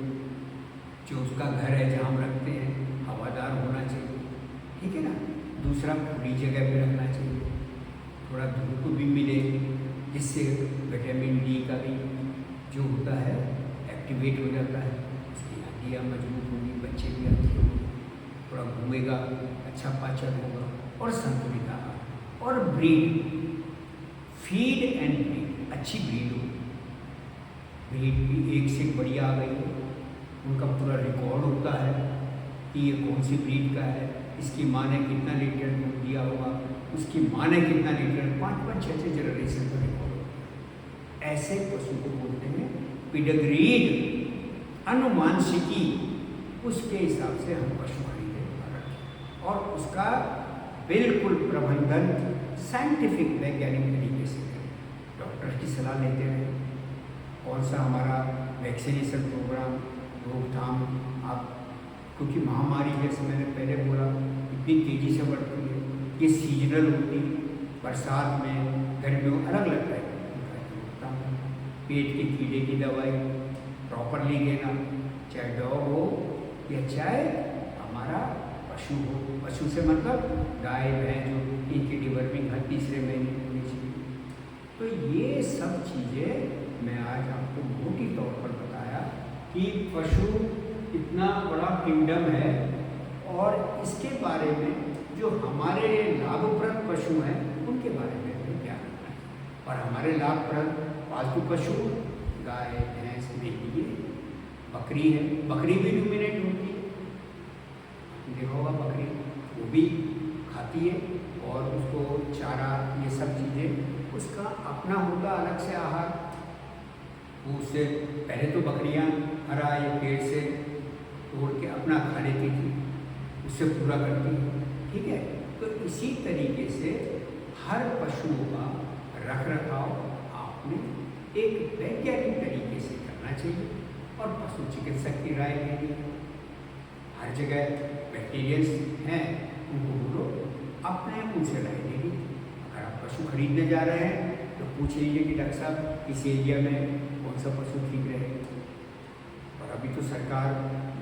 जो उसका घर है जहाँ हम रखते हैं हवादार होना चाहिए, ठीक है ना। दूसरा, खुली जगह पे रखना चाहिए, थोड़ा धूप भी मिले, जिससे विटामिन डी का भी जो होता है एक्टिवेट हो जाता है, उसकी हड्डियाँ मजबूत होंगी, बच्चे भी अच्छे होंगे, थोड़ा घूमेगा, अच्छा पाचन होगा। और संतुलित आहार और ब्रीड, फीड एंड ब्रीड, अच्छी ब्रीड हो। ब्रीड भी एक से बढ़िया आ गई है, उनका पूरा रिकॉर्ड होता है कि ये कौन सी ब्रीड का है, इसकी माँ ने कितना लीटर दूध दिया होगा, उसकी माँ ने कितना लीटर, 5-5, 6-6 जनरेशन का रिकॉर्ड होता है। ऐसे पशु को बोलते हैं पिडग्रीड, अनुमानसिकी। उसके हिसाब से हम पशु खरीदें और उसका बिल्कुल प्रबंधन साइंटिफिक वैज्ञानिक तरीके से करें। डॉक्टर की सलाह लेते हैं, कौन सा हमारा वैक्सीनेशन प्रोग्राम, रोकथाम, आप क्योंकि महामारी जैसे मैंने पहले बोला इतनी तेज़ी से बढ़ती है, ये सीजनल होती है, बरसात में गर्मियों अलग अलग टाइप रोकथाम, पेट के कीड़े की दवाई प्रॉपरली देना, चाहे डॉग हो या चाहे हमारा पशु हो। पशु से मतलब गाय भैंस जो इनकी डिवर्मिंग हर तीसरे महीने में होनी चाहिए। तो ये सब चीज़ें मैं आज आपको मोटी तौर पर बताया कि पशु इतना बड़ा किंगडम है और इसके बारे में जो हमारे लाभप्रद पशु हैं उनके बारे में हमें ज्ञान रखना है। और हमारे लाभप्रद पालतू पशु गाय भैंस मेंढी बकरी है, बकरी भी ल्यूमिनेट होती है, देखा होगा बकरी वो भी खाती है और उसको चारा ये सब चीज़ें उसका अपना होता अलग से आहार। वो उससे पहले तो बकरियां हरा या पेड़ से तोड़ के अपना खा लेती थी, उससे पूरा करती है, ठीक है। तो इसी तरीके से हर पशुओं का रख रखाव आपने एक वैज्ञानिक तरीके से करना चाहिए और पशु चिकित्सक की राय लेनी। हर जगह वेटेरियंस हैं, उनको बोलो अपने उनसे राय लेनी। अगर आप पशु खरीदने जा रहे हैं तो पूछ लीजिए कि डॉक्टर साहब इस एरिया में कौन सा पशु ठीक रहेगा। और अभी तो सरकार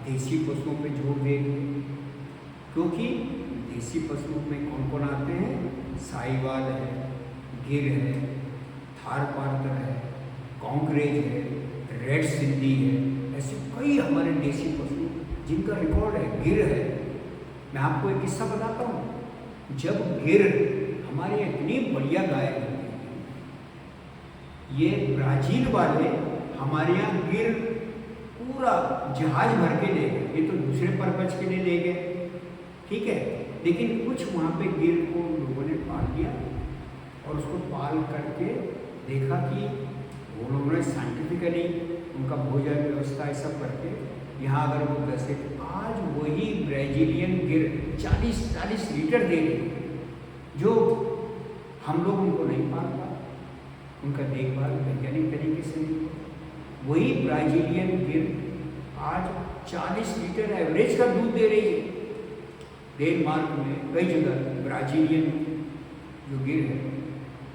देसी पशुओं पे जोर दे रही है, क्योंकि देसी पशुओं में कौन कौन आते हैं? साहिवाल है, गिर है, थारपारकर है, कांकरेज है, रेड सिंधी है, ऐसे कई हमारे देसी पशु जिनका रिकॉर्ड है। गिर है, मैं आपको एक किस्सा बताता हूँ। जब गिर हमारे इतनी बढ़िया गाय होती है, ये ब्राज़ील वाले हमारे यहाँ गिर पूरा जहाज भर के ले गए, ये तो दूसरे पर्पज के लिए ले गए, ठीक है। लेकिन कुछ वहाँ पे गिर को लोगों ने पाल लिया और उसको पाल करके देखा कि वो लोगों ने साइंटिफिकली उनका भोजन व्यवस्था ये सब करके यहाँ अगर वो कैसे आज वही ब्राज़ीलियन गिर 40-40 लीटर दे रही है, जो हम लोग उनको नहीं पाल पा, उनका देखभाल वैज्ञानिक तरीके से नहीं। वही ब्राज़ीलियन गिर आज 40 लीटर एवरेज का दूध दे रही है। डेनमार्क में कई जगह ब्राज़ीलियन जो गिर है,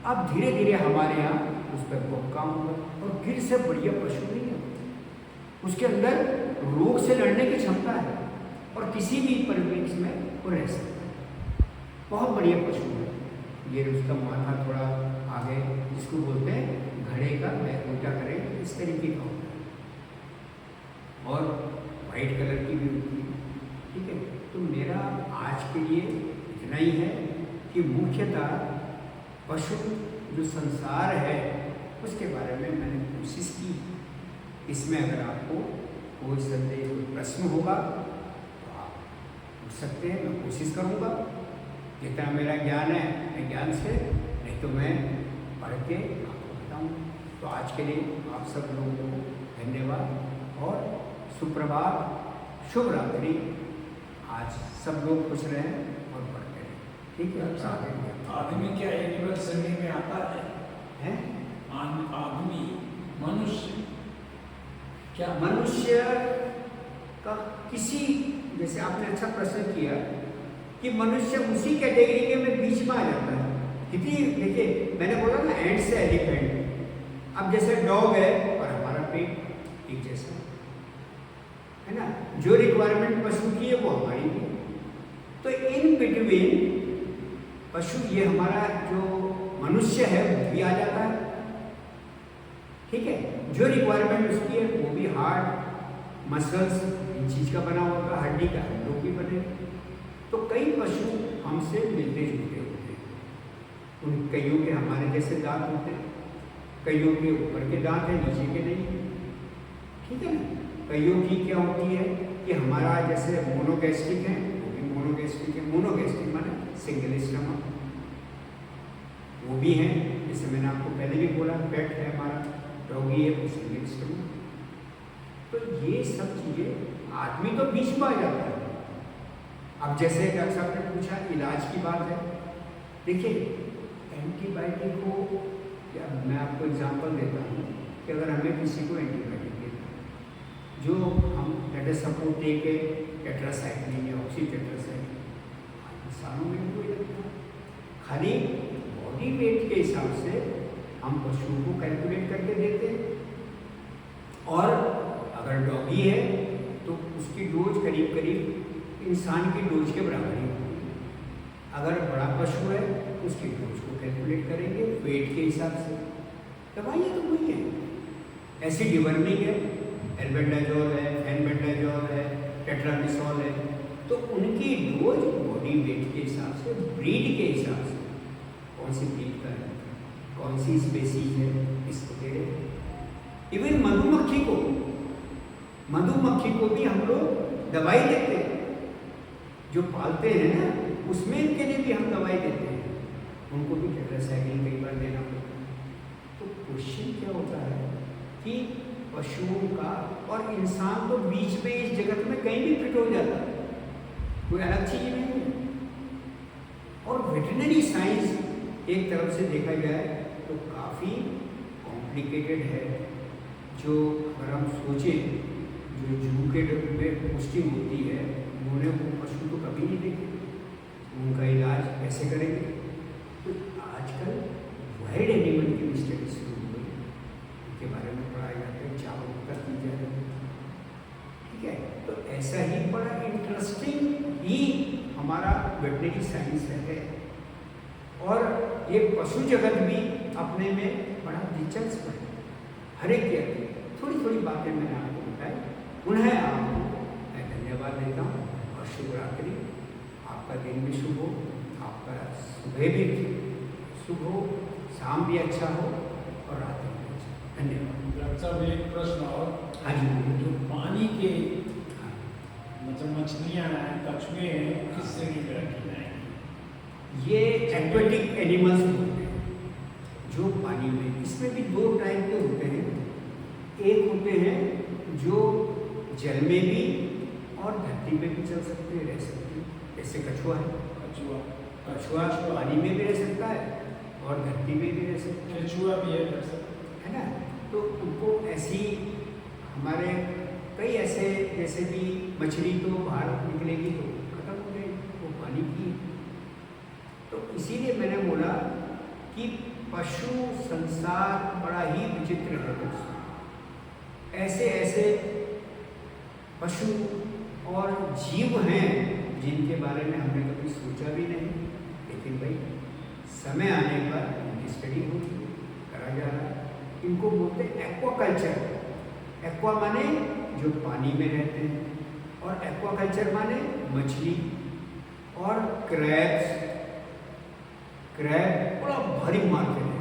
अब धीरे धीरे हमारे यहाँ उस पर बहुत काम हुआ और गिर से बढ़िया पशु नहीं है। उसके अंदर रोग से लड़ने की क्षमता है और किसी भी परिवेश में वो रह सकता है। बहुत बढ़िया पशु है। ये उसका माथा थोड़ा आगे जिसको बोलते हैं घड़े का बैग उल्टा करें, इस तरीके का होता है और वाइट कलर की भी होती है, ठीक है। तो मेरा आज के लिए इतना ही है कि मुख्यतः पशु जो संसार है उसके बारे में मैंने कोशिश की। इसमें अगर आपको कोई संदेह कोई प्रश्न होगा तो आप पूछ सकते हैं, मैं कोशिश करूँगा जितना मेरा ज्ञान है मैं ज्ञान से, नहीं तो मैं पढ़ के आपको बताऊँ। तो आज के लिए आप सब लोगों को धन्यवाद और सुप्रभात, शुभ रात्रि। आज सब लोग खुश रहें और पढ़ते रहें, ठीक है। आदमी क्या एनिमल श्रेणी में आता है? आदमी मनुष्य क्या मनुष्य का किसी जैसे आपने अच्छा प्रश्न किया कि मनुष्य उसी कैटेगरी के में बीच में आ जाता है। कितनी देखिए, मैंने बोला ना एंड से एलिफेंट। अब जैसे डॉग है और हमारा पेट एक जैसा है ना, जो रिक्वायरमेंट पशु की है वो हमारी भी। तो इन बिटवीन पशु, ये हमारा जो मनुष्य है वो भी आ जाता है, ठीक है। जो रिक्वायरमेंट उसकी है वो भी हार्ट मसल्स इन चीज का बना होगा, हड्डी का हम लोग भी बने। तो कई पशु हमसे मिलते जुलते होते हैं। उन कईयों के हमारे जैसे दांत होते हैं, कईयों के ऊपर के दांत हैं, नीचे के नहीं, ठीक है ना। कईयों की क्या होती है कि हमारा जैसे मोनोगैस्ट्रिक है, वो भी मोनोगैस्ट्रिक है। मोनोगैस्ट्रिक माने सिंगल स्टमक, वो भी है। जैसे मैंने आपको पहले भी बोला, पेट है हमारा, डॉगी है, वो सिंगल स्टमक। तो ये सब चीजें आदमी तो बीच में आ जाता है। अब जैसे डॉक्टर साहब ने पूछा इलाज की बात है, देखिए एंटीबायोटिक को, या मैं आपको एग्जांपल देता हूँ कि अगर हमें किसी को एंटीबायोटिक देना, जो हम let us suppose take tetracycline या ऑक्सीटेट्रासाइक्लिन, इंसानों में कोई लगता है, खाली बॉडी वेट के हिसाब से हम पशुओं को कैलकुलेट करके देते हैं। और अगर डॉगी है तो उसकी डोज करीब करीब इंसान की डोज के बराबर ही होगी। अगर बड़ा पशु है तो उसकी डोज को कैलकुलेट करेंगे वेट के हिसाब से। दवाइयाँ तो वही है, एसिडिवर्मिक है, एल्बेंडाजोल है, फेनबेंडाजोल है, टेट्रामिसोल है। तो उनकी डोज बॉडी वेट के हिसाब से, ब्रीड के हिसाब से, कौन सी ब्रीड का है, कौन सी स्पेसीज है, इसको दे रहे हैं। इवन मधुमक्खी को भी हम लोग दवाई देते हैं। जो पालते हैं ना, उसमें इनके लिए भी हम दवाई देते हैं, उनको भी टेट्रासाइक्लिन कई बार देना पड़ता है। तो क्वेश्चन क्या होता है कि पशुओं का और इंसान तो बीच में इस जगत में कहीं भी फिट हो जाता है, कोई अलग चीज नहीं है। और वेटरनरी साइंस एक तरफ से देखा जाए तो काफ़ी कॉम्प्लिकेटेड है। जो अगर हम सोचें, जो जू के में पोस्टिंग होती है, उन्होंने वो पशु तो कभी नहीं देखे, उनका इलाज कैसे करेंगे। तो आजकल वाइल्ड एनिमल की स्टडी शुरू हो गई, उनके बारे में पढ़ाया जाता है, जागरूकता की जा रही है, ठीक है। तो ऐसा ही बड़ा इंटरेस्टिंग ही हमारा वेटरनरी साइंस है। और ये पशु जगत भी अपने में बड़ा दिलचस्प है। हर एक के थोड़ी थोड़ी बातें मैंने आपको बताई, उन्हें आपको मैं धन्यवाद देता हूँ और शुभ रात्रि। आपका दिन भी शुभ हो, आपका सुबह भी शुभ हो, शाम भी अच्छा हो और रात भी अच्छा। धन्यवाद। डॉक्टर साहब एक प्रश्न और, हाँ जी, जो पानी के मतलब मछलियाँ हैं, कछुए हैं, किस श्रेणी में रखी जाएंगी? ये एक्वेटिक एनिमल्स होते हैं जो पानी में, इसमें भी दो टाइप के होते हैं। एक होते हैं जो जल में भी और धरती पे भी चल सकते हैं, रह सकते हैं, जैसे कछुआ है। कछुआ पानी में भी रह सकता है और धरती में भी रह सकता है। केंचुआ भी है ना। तो उनको ऐसी हमारे कई ऐसे, जैसे भी मछली तो बाहर निकलेगी तो खत्म हो जाएगी, वो पानी की। तो इसीलिए मैंने बोला कि पशु संसार बड़ा ही विचित्र है दोस्तों। ऐसे ऐसे पशु और जीव हैं जिनके बारे में हमने कभी सोचा भी नहीं, लेकिन भाई समय आने पर इनकी स्टडी होगी, करा जा रहा है। इनको बोलते हैं एक्वाकल्चर। एक्वा माने जो पानी में रहते हैं, और एक्वाकल्चर माने मछली और क्रैब्स। क्रैब बड़ा भारी मार्केट है,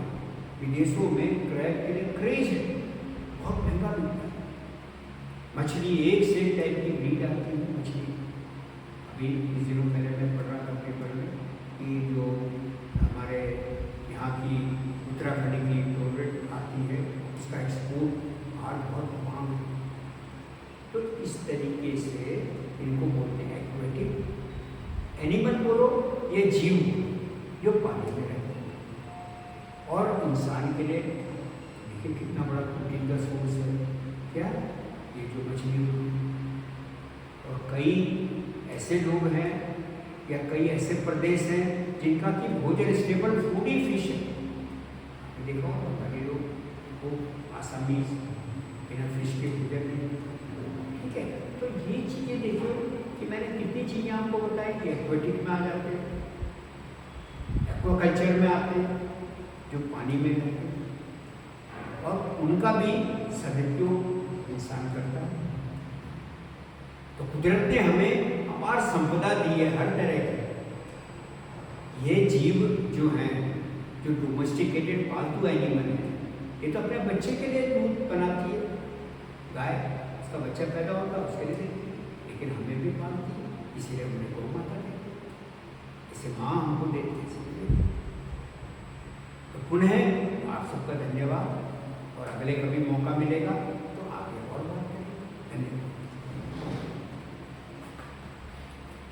विदेशों में क्रैब के लिए क्रेज है, बहुत महंगा मिलता है। मछली एक से एक टाइप की ब्रीड आती है मछली। अभी कुछ दिनों पहले मैं पढ़ रहा था पेपर में कि जो हमारे यहाँ की उत्तराखंड की टोरेट आती है, उसका एक्सपोर्ट बाहर बहुत मांग है। तो इस तरीके से इनको बोलते हैं एक्वेटिक एनिमल। बोलो ये जीव जो पानी में रहते हैं। और इंसान के लिए देखिए कितना बड़ा प्रोटीन का सोर्स है क्या, ये जो मछली होती है। और कई ऐसे लोग हैं या कई ऐसे प्रदेश हैं जिनका कि भोजन स्टेबल फूड ही फिश है। देखो बड़े लोग वो आसामीज बिना फिश के भोजन नहीं, ठीक है। तो ये चीज़ें देखो कि मैंने कितनी चीज़ें आपको बताई कि एक्वेटिक में आ जाते हैं, एक्वाकल्चर में आते हैं जो पानी में रहते हैं, और उनका भी सदुपयोग इंसान करता है। तो कुदरत ने हमें अपार संपदा दी है हर तरह की। ये जीव जो हैं, जो डोमेस्टिकेटेड पालतू एनिमल है, ये तो अपने बच्चे के लिए दूध बनाती है, गाय उसका बच्चा पैदा होता है उसके लिए देती है, लेकिन हमें भी पालती है, इसीलिए हमने गौ माता दी, इसे माँ हमको देती है इसलिए। तो पुनः आप सबका धन्यवाद, और अगले कभी मौका मिलेगा तो आगे और बात करें। धन्यवाद।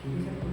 ठीक है सर।